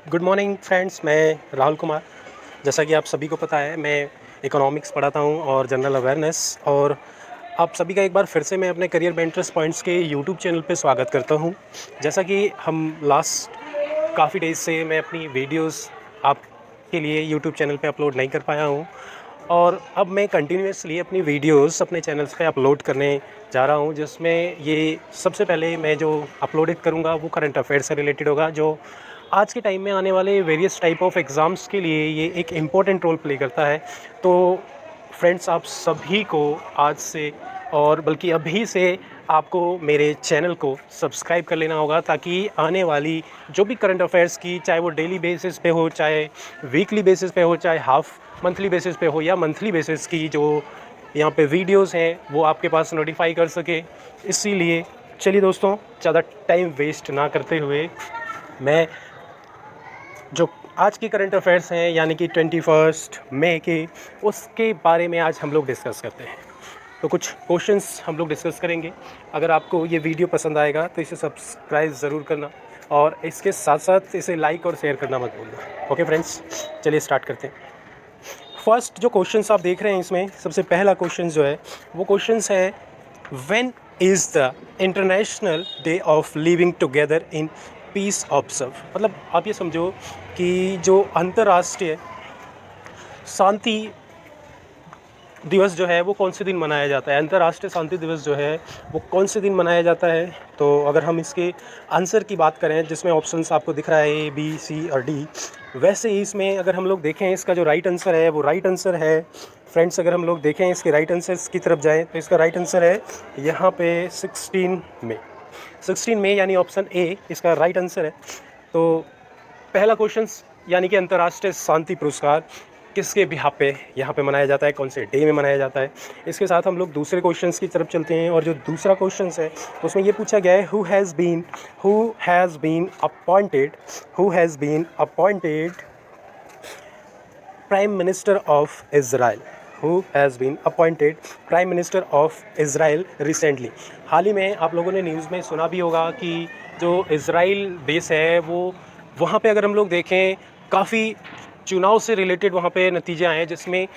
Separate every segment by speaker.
Speaker 1: Good morning friends, मैं राहुल कुमार। जैसा कि आप सभी को पता है, मैं इकोनॉमिक्स पढ़ाता हूं और जनरल अवेयरनेस। और आप सभी का एक बार फिर से मैं अपने करियर मेंटर्स पॉइंट्स के यूट्यूब चैनल पे स्वागत करता हूं। जैसा कि हम लास्ट काफ़ी डेज से मैं अपनी वीडियोस आपके लिए यूट्यूब चैनल पे अपलोड नहीं कर पाया हूं, और अब मैं कंटिन्यूसली अपनी वीडियोस अपने चैनल्स पे अपलोड करने जा रहा हूं, जिसमें ये सबसे पहले मैं जो अपलोडेड करूंगा वो करंट अफेयर से रिलेटेड होगा, जो आज के टाइम में आने वाले वेरियस टाइप ऑफ एग्ज़ाम्स के लिए ये एक इम्पोर्टेंट रोल प्ले करता है। तो फ्रेंड्स, आप सभी को आज से और बल्कि अभी से आपको मेरे चैनल को सब्सक्राइब कर लेना होगा, ताकि आने वाली जो भी करंट अफेयर्स की, चाहे वो डेली बेसिस पे हो, चाहे वीकली बेसिस पे हो, चाहे हाफ मंथली बेसिस पे हो या मंथली बेसिस की जो यहाँ पे वीडियोस हैं, वो आपके पास नोटिफाई कर सके। इसीलिए चलिए दोस्तों, ज़्यादा टाइम वेस्ट ना करते हुए मैं जो आज की करंट अफेयर्स हैं, यानी कि 21 मई के, उसके बारे में आज हम लोग डिस्कस करते हैं। तो कुछ क्वेश्चंस हम लोग डिस्कस करेंगे। अगर आपको ये वीडियो पसंद आएगा तो इसे सब्सक्राइब ज़रूर करना, और इसके साथ साथ इसे लाइक और शेयर करना मत भूलना। ओके फ्रेंड्स, चलिए स्टार्ट करते हैं। फर्स्ट जो क्वेश्चंस आप देख रहे हैं, इसमें सबसे पहला क्वेश्चन जो है वो क्वेश्चंस है, when is the international day of living together in peace observe. मतलब आप ये समझो कि जो अंतर्राष्ट्रीय शांति दिवस जो है वो कौन से दिन मनाया जाता है। अंतर्राष्ट्रीय शांति दिवस जो है वो कौन से दिन मनाया जाता है। तो अगर हम इसके आंसर की बात करें, जिसमें ऑप्शंस आपको दिख रहा है ए, बी, सी और डी, वैसे ही इसमें अगर हम लोग देखें, इसका जो राइट आंसर है वो राइट आंसर है फ्रेंड्स। अगर हम लोग देखें इसके राइट आंसर्स की तरफ जाएं तो इसका राइट आंसर है यहाँ पे 16 मई, यानी ऑप्शन ए इसका राइट आंसर है। तो पहला क्वेश्चन, यानी कि अंतर्राष्ट्रीय शांति पुरस्कार किसके बिहाफ पे यहाँ पे मनाया जाता है, कौन से डे में मनाया जाता है। इसके साथ हम लोग दूसरे क्वेश्चंस की तरफ चलते हैं, और जो दूसरा क्वेश्चन है उसमें ये पूछा गया है, who has been appointed prime minister of Israel. Who has been appointed prime minister of Israel recently. हाल ही में आप लोगों ने न्यूज़ में सुना भी होगा कि जो इज़राइल देश है, वो वहाँ पे अगर हम लोग देखें, काफ़ी चुनाव से रिलेटेड वहाँ पे नतीजे आए हैं, जिसमें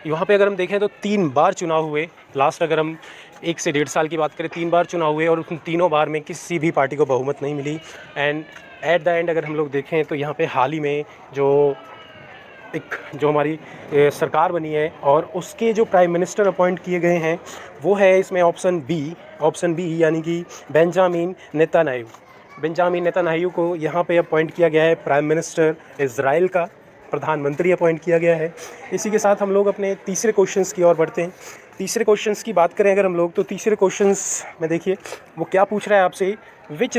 Speaker 1: वहाँ पे अगर हम देखें तो 3 बार चुनाव हुए। लास्ट अगर हम 1 से 1.5 साल की बात करें, 3 बार चुनाव हुए, और उन तीनों बार में किसी भी पार्टी को बहुमत नहीं मिली। एंड एट द एंड अगर हम लोग देखें तो यहाँ पे हाल ही में जो हमारी सरकार बनी है और उसके जो प्राइम मिनिस्टर अपॉइंट किए गए हैं, वो है इसमें ऑप्शन बी, यानी कि बेंजामिन नेतन्याहू को यहाँ पे अपॉइंट किया गया है प्राइम मिनिस्टर इज़राइल का, प्रधानमंत्री अपॉइंट किया गया है। इसी के साथ हम लोग अपने तीसरे क्वेश्चंस की ओर बढ़ते हैं। तीसरे क्वेश्चंस की बात करें अगर हम लोग, तो तीसरे क्वेश्चंस में देखिए वो क्या पूछ रहा है आपसे, which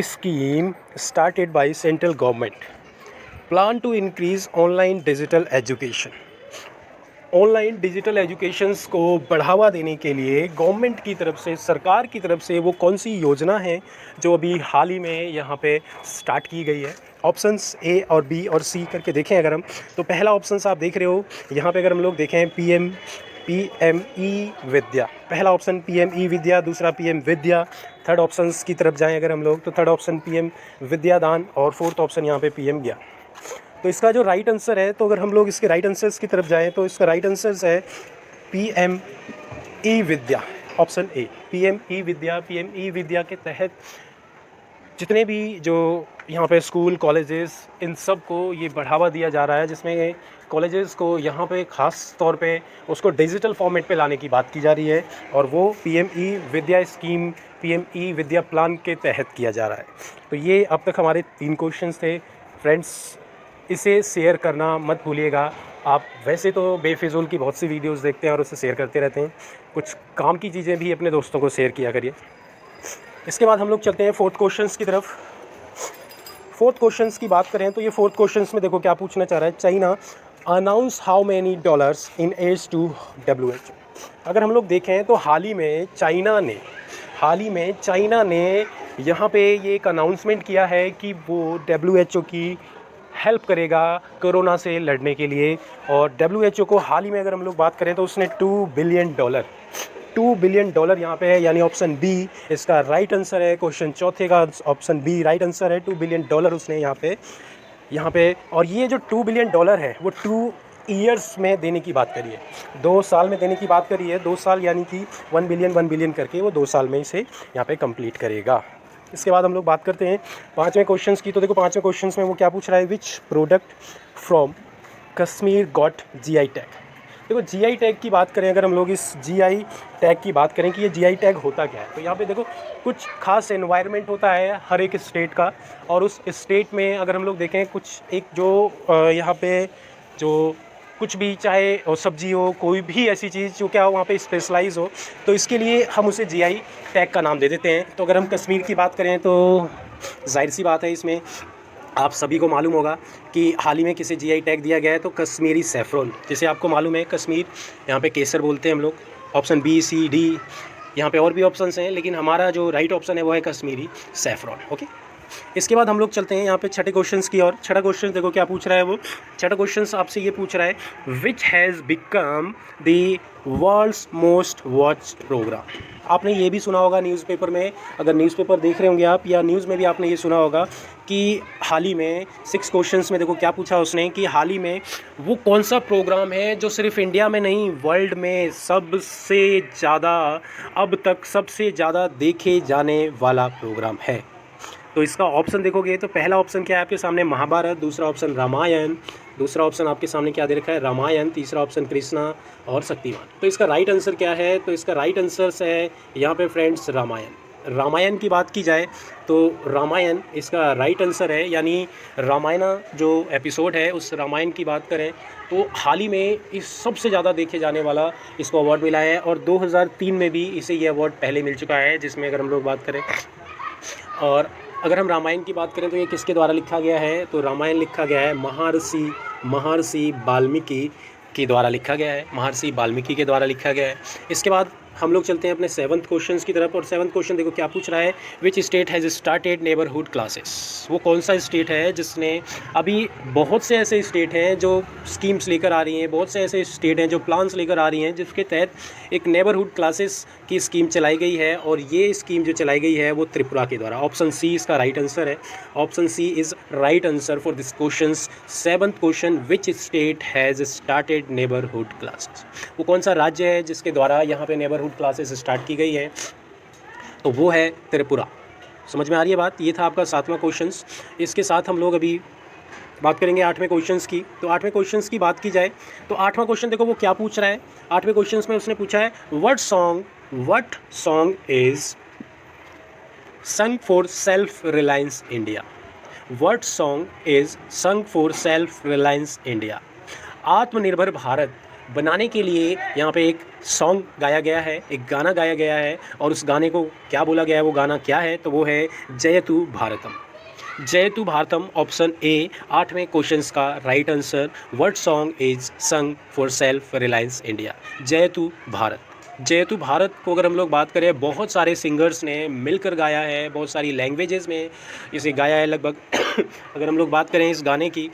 Speaker 1: scheme started by central government plan to increase online digital educations को बढ़ावा देने के लिए गवर्नमेंट की तरफ से, सरकार की तरफ से वो कौन सी योजना है जो अभी हाल ही में यहाँ पे स्टार्ट की गई है। ऑप्शंस ए और बी और सी करके देखें अगर हम, तो पहला ऑप्शंस आप देख रहे हो यहाँ पे, अगर हम लोग देखें पीएमई विद्या, पहला ऑप्शन पीएमई विद्या, दूसरा पीएम विद्या। थर्ड ऑप्शंस की तरफ जाएँ अगर हम लोग, तो थर्ड ऑप्शन पीएम विद्यादान, और फोर्थ ऑप्शन यहाँ पे पीएम ज्ञान। तो इसका जो राइट आंसर है, तो अगर हम लोग इसके राइट आंसर्स की तरफ जाएं तो इसका राइट आंसर है PM e Vidya, option A PM e Vidya के तहत जितने भी जो यहाँ पे स्कूल, कॉलेजेस, इन सब को ये बढ़ावा दिया जा रहा है, जिसमें कॉलेजेस को यहाँ पे ख़ास तौर पे उसको डिजिटल फॉर्मेट पे लाने की बात की जा रही है, और वो पीएमई विद्या स्कीम, पीएमई विद्या प्लान के तहत किया जा रहा है। तो ये अब तक हमारे 3 क्वेश्चंस थे फ्रेंड्स। इसे शेयर करना मत भूलिएगा। आप वैसे तो बेफिजूल की बहुत सी वीडियोस देखते हैं और उसे शेयर करते रहते हैं, कुछ काम की चीज़ें भी अपने दोस्तों को शेयर किया करिए। इसके बाद हम लोग चलते हैं फोर्थ क्वेश्चंस की तरफ। फोर्थ क्वेश्चंस की बात करें तो ये फोर्थ क्वेश्चंस में देखो क्या पूछना चाह रहा है, China announce how many dollars in aid to WHO। अगर हम लोग देखें तो हाल ही में चाइना ने यहाँ पे ये एक अनाउंसमेंट किया है कि वो WHO की हेल्प करेगा कोरोना से लड़ने के लिए। और WHO को हाल ही में अगर हम लोग बात करें तो उसने $2 बिलियन $2 बिलियन यहाँ पे है, यानी ऑप्शन बी इसका राइट आंसर है। क्वेश्चन चौथे का ऑप्शन बी राइट आंसर है। $2 बिलियन उसने यहाँ पे और ये जो $2 बिलियन है वो 2 ईयर्स में देने की बात करी है, 2 साल में देने की बात करी है। 2 साल यानी कि 1 बिलियन करके वो 2 साल में इसे यहाँ पे कंप्लीट करेगा। इसके बाद हम लोग बात करते हैं 5वें क्वेश्चंस की। तो देखो 5वें क्वेश्चंस में वो क्या पूछ रहा है, which product from Kashmir got GI tag. देखो GI टैग की बात करें, अगर हम लोग इस GI टैग की बात करें कि ये GI टैग होता क्या है, तो यहाँ पे देखो कुछ खास एनवायरनमेंट होता है हर एक स्टेट का, और उस स्टेट में अगर हम लोग देखें कुछ एक जो यहाँ पे जो कुछ भी चाहे सब्जी हो, कोई भी ऐसी चीज़ जो क्या हो वहाँ पे स्पेशलाइज हो, तो इसके लिए हम उसे GI टैग का नाम दे देते हैं। तो अगर हम कश्मीर की बात करें तो जाहिर सी बात है, इसमें आप सभी को मालूम होगा कि हाल ही में किसे GI टैग दिया गया है, तो कश्मीरी सैफरन, जिसे आपको मालूम है कश्मीर यहाँ पे केसर बोलते हैं हम लोग। ऑप्शन बी सी डी यहाँ पे और भी ऑप्शंस हैं, लेकिन हमारा जो राइट ऑप्शन है वो है कश्मीरी सैफरन। ओके, इसके बाद हम लोग चलते हैं यहाँ पे छठे क्वेश्चंस की और। छठा क्वेश्चन देखो क्या पूछ रहा है वो। छठा क्वेश्चन आपसे ये पूछ रहा है, which has become the world's most watched programme. आपने ये भी सुना होगा न्यूज़पेपर में, अगर न्यूज़पेपर देख रहे होंगे आप या न्यूज़ में भी आपने ये सुना होगा कि हाल ही में 6 क्वेश्चंस में देखो क्या पूछा उसने कि हाल ही में वो कौन सा प्रोग्राम है जो सिर्फ इंडिया में नहीं वर्ल्ड में सबसे ज़्यादा, अब तक सबसे ज़्यादा देखे जाने वाला प्रोग्राम है। तो इसका ऑप्शन देखोगे तो पहला ऑप्शन क्या है आपके सामने, महाभारत। दूसरा ऑप्शन रामायण। दूसरा ऑप्शन आपके सामने क्या दे रखा है, रामायण। तीसरा ऑप्शन कृष्णा और शक्तिमान। तो इसका राइट आंसर क्या है, तो इसका राइट आंसर है यहाँ पे फ्रेंड्स रामायण। रामायण की बात की जाए तो रामायण इसका राइट आंसर है, यानी रामायण जो एपिसोड है उस रामायण की बात करें तो हाल ही में इस सबसे ज़्यादा देखे जाने वाला इसको अवार्ड मिला है, और 2003 में भी इसे ये अवार्ड पहले मिल चुका है, जिसमें अगर हम लोग बात करें। और अगर हम रामायण की बात करें तो ये किसके द्वारा लिखा गया है, तो रामायण लिखा गया है महर्षि वाल्मीकि के द्वारा लिखा गया है, महर्षि वाल्मीकि के द्वारा लिखा गया है। इसके बाद हम लोग चलते हैं अपने 7th क्वेश्चन की तरफ, और 7th क्वेश्चन देखो क्या पूछ रहा है, विच state has started neighbourhood classes. वो कौन सा स्टेट है जिसने, अभी बहुत से ऐसे स्टेट हैं जो स्कीम्स लेकर आ रही हैं, बहुत से ऐसे स्टेट हैं जो प्लान्स लेकर आ रही हैं जिसके तहत एक नेबरहुड क्लासेस की स्कीम चलाई गई है, और ये स्कीम जो चलाई गई है वो त्रिपुरा के द्वारा। ऑप्शन सी इसका राइट आंसर है। Option C is right answer for this question. 7th question, which state has started neighbourhood classes. वो कौन सा राज्य है जिसके द्वारा यहाँ पे नेबरहुड क्लासेस स्टार्ट की गई है, तो वो है त्रिपुरा। समझ में आ रही है बात। ये था आपका 7वां क्वेश्चन। इसके साथ हम लोग अभी बात करेंगे 8वें क्वेश्चंस की। तो 8वें क्वेश्चंस की बात की जाए तो 8वां क्वेश्चन देखो वो क्या पूछ रहा है। 8वें क्वेश्चंस में उसने पूछा है, what song is sung for self-reliance India। What song is sung for self-reliance India। आत्मनिर्भर भारत बनाने के लिए यहाँ पे एक सॉन्ग गाया गया है, एक गाना गाया गया है, और उस गाने को क्या बोला गया है, वो गाना क्या है, तो वो है जयतु भारतम। जयतु भारतम ऑप्शन ए 8वें क्वेश्चंस का right answer. What song is संग फॉर सेल्फ रिलायंस इंडिया, जयतु भारत। जयतु भारत को अगर हम लोग बात करें, बहुत सारे सिंगर्स ने मिलकर गाया है, बहुत सारी लैंग्वेजेस में इसे गाया है लगभग। अगर हम लोग बात करें इस गाने की,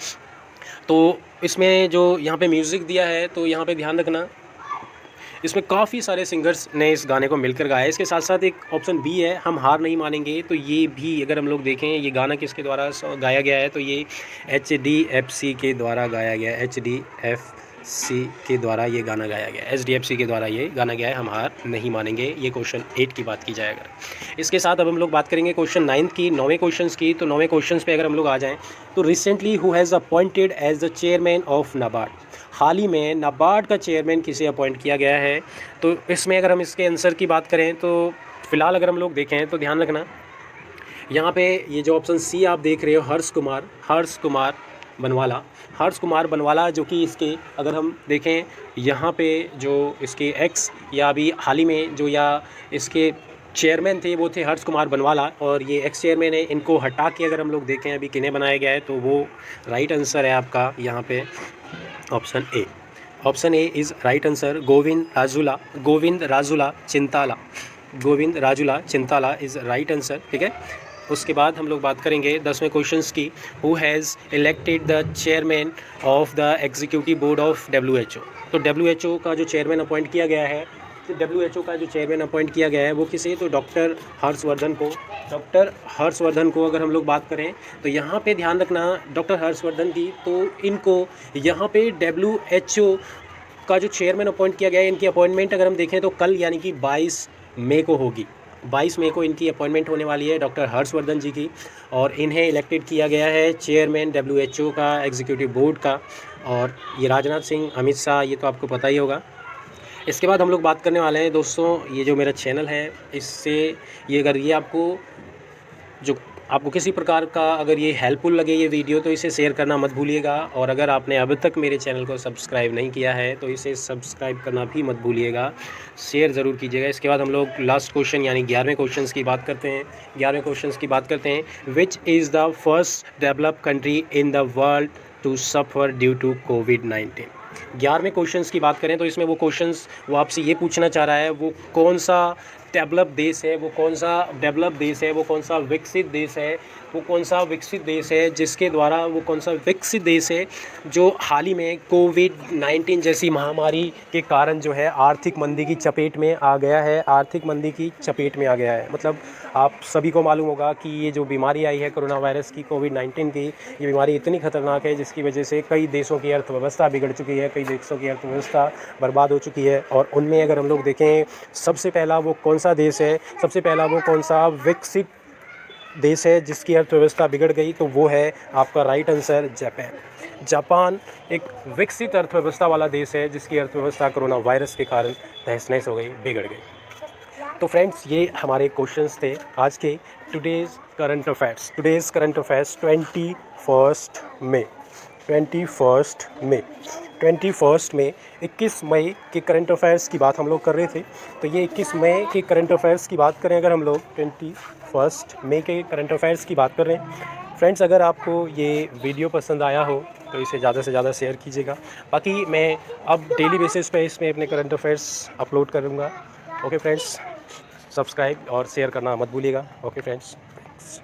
Speaker 1: तो इसमें जो यहाँ पे म्यूज़िक दिया है, तो यहाँ पे ध्यान रखना इसमें काफ़ी सारे सिंगर्स ने इस गाने को मिलकर गाया है। इसके साथ साथ एक ऑप्शन बी है, हम हार नहीं मानेंगे। तो ये भी अगर हम लोग देखें, ये गाना किसके द्वारा गाया गया है, तो ये HDFC के द्वारा गाया गया है। HDFC के द्वारा ये गाना गाया गया है, HDFC के द्वारा ये गाना गया है, हम हार नहीं मानेंगे। ये क्वेश्चन 8 की बात की जाए अगर। इसके साथ अब हम लोग बात करेंगे क्वेश्चन 9 की, 9वें क्वेश्चन की। तो 9वें क्वेश्चन पे अगर हम लोग आ जाएँ तो recently who has appointed as the chairman of NABARD. हाल ही में नाबार्ड का चेयरमैन किसे अपॉइंट किया गया है। तो इसमें अगर हम इसके आंसर की बात करें तो फ़िलहाल अगर हम लोग देखें तो ध्यान रखना, यहाँ पे ये जो ऑप्शन सी आप देख रहे हो, हर्ष कुमार बनवाला, जो कि इसके अगर हम देखें यहाँ पे जो इसके एक्स या अभी हाल ही में जो या इसके चेयरमैन थे वो थे हर्ष कुमार बनवाला, और ये एक्स चेयरमैन है। इनको हटा के अगर हम लोग देखें अभी किन्हें बनाया गया है, तो वो राइट आंसर है आपका यहाँ पे option A. Option A is right answer. Govind Rajula Chintala is right answer. ठीक है, उसके बाद हम लोग बात करेंगे 10वें क्वेश्चंस की। Who has elected the chairman of the executive board of WHO। तो WHO का जो चेयरमैन अपॉइंट किया गया है WHO का जो चेयरमैन अपॉइंट किया गया है वो किसे, तो डॉक्टर हर्षवर्धन को। डॉक्टर हर्षवर्धन को अगर हम लोग बात करें तो यहाँ पे ध्यान रखना डॉक्टर हर्षवर्धन की, तो इनको यहाँ पे WHO का जो चेयरमैन अपॉइंट किया गया है, इनकी अपॉइंटमेंट अगर हम देखें तो कल यानी कि 22 मई को होगी। 22 मई को इनकी अपॉइंटमेंट होने वाली है डॉक्टर हर्षवर्धन जी की, और इन्हें इलेक्टेड किया गया है चेयरमैन WHO का, एग्जीक्यूटिव बोर्ड का। और ये राजनाथ सिंह, अमित शाह, ये तो आपको पता ही होगा। इसके बाद हम लोग बात करने वाले हैं दोस्तों, ये जो मेरा चैनल है इससे ये अगर ये आपको किसी प्रकार का अगर ये हेल्पफुल लगे ये वीडियो, तो इसे शेयर करना मत भूलिएगा। और अगर आपने अभी तक मेरे चैनल को सब्सक्राइब नहीं किया है तो इसे सब्सक्राइब करना भी मत भूलिएगा, शेयर ज़रूर कीजिएगा। इसके बाद हम लोग लास्ट क्वेश्चन यानी 11वें क्वेश्चन की बात करते हैं। 11वें क्वेश्चन की बात करते हैं, which is the first developed country in the world to suffer due to कोविड-19। 11वें क्वेश्चंस की बात करें तो इसमें वो क्वेश्चंस वो आपसे ये पूछना चाह रहा है वो कौन सा डेवलप देश है, वो कौन सा डेवलप देश है, वो कौन सा विकसित देश है, वो कौन सा विकसित देश है जिसके द्वारा वो कौन सा विकसित देश है जो हाल ही में कोविड-19 जैसी महामारी के कारण जो है आर्थिक मंदी की चपेट में आ गया है, आर्थिक मंदी की चपेट में आ गया है। मतलब आप सभी को मालूम होगा कि ये जो बीमारी आई है कोरोना वायरस की, कोविड-19 की, ये बीमारी इतनी ख़तरनाक है जिसकी वजह से कई देशों की अर्थव्यवस्था बिगड़ चुकी है, कई देशों की अर्थव्यवस्था बर्बाद हो चुकी है। और उनमें अगर हम लोग देखें सबसे पहला वो कौन सा देश है, सबसे पहला वो कौन सा विकसित देश है जिसकी अर्थव्यवस्था बिगड़ गई, तो वो है आपका राइट आंसर जापान। जापान एक विकसित अर्थव्यवस्था वाला देश है जिसकी अर्थव्यवस्था कोरोना वायरस के कारण तहस नहस हो गई, बिगड़ गई। तो फ्रेंड्स ये हमारे क्वेश्चंस थे आज के टुडेज़ करंट अफेयर्स 21 मई 21 मई के करंट अफेयर्स की बात हम लोग कर रहे थे। तो ये 21 मई के करंट अफेयर्स की बात करें अगर हम लोग 21 मई के करंट अफेयर्स की बात कर रहे हैं। फ्रेंड्स अगर आपको ये वीडियो पसंद आया हो तो इसे ज़्यादा से ज़्यादा शेयर कीजिएगा। बाकी मैं अब डेली बेसिस पे इसमें अपने करंट अफेयर्स अपलोड करूँगा। ओके फ्रेंड्स, सब्सक्राइब और शेयर करना मत भूलिएगा। Okay friends, thanks.